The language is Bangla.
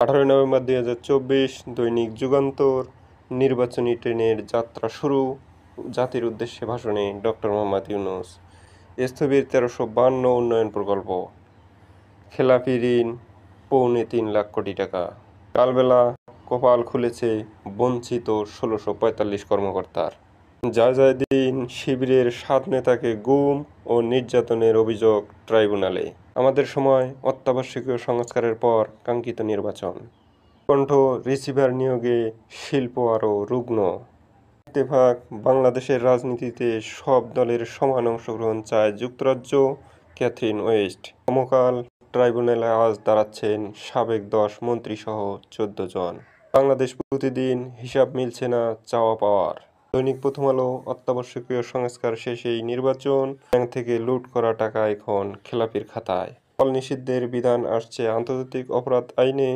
18 নভেম্বর 2024 দৈনিক যুগান্তর। নির্বাচনী ট্রেনের যাত্রা শুরু। জাতির উদ্দেশ্যে ভাষণে ডক্টর মোহাম্মদ ইউনূস। স্থবির 1352 উন্নয়ন প্রকল্প। খেলাপি ঋণ 3.25 কোটি টাকা। কালবেলা কপাল খুলেছে বঞ্চিত 1645 কর্মকর্তার। যায় দিন শিবিরের 7 নেতাকে গুম ও নির্যাতনের অভিযোগ ট্রাইব্যুনালে। আমাদের সময় অত্যাবশ্যকীয় সংস্কারের পর কাঙ্ক্ষিত নির্বাচন। কণ্ঠ রিসিভার নিয়োগে শিল্প আরও রুগ্ন। ইত্তেফাক বাংলাদেশের রাজনীতিতে সব দলের সমান অংশগ্রহণ চায় যুক্তরাজ্য। Catherine West. সমকাল ট্রাইব্যুনালে আজ দাঁড়াচ্ছেন সাবেক 10 মন্ত্রীসহ 14 জন। বাংলাদেশ প্রতিদিন হিসাব মিলছে না চাওয়া পাওয়ার। দৈনিক প্রথম আলো। অত্যাবশ্যকীয় সংস্কার শেষেই নির্বাচন। ব্যাংক থেকে লুট করা টাকা এখন খেলাপির খাতায়। ফল নিষিদ্ধের বিধান আসছে আন্তর্জাতিক অপরাধ আইনে।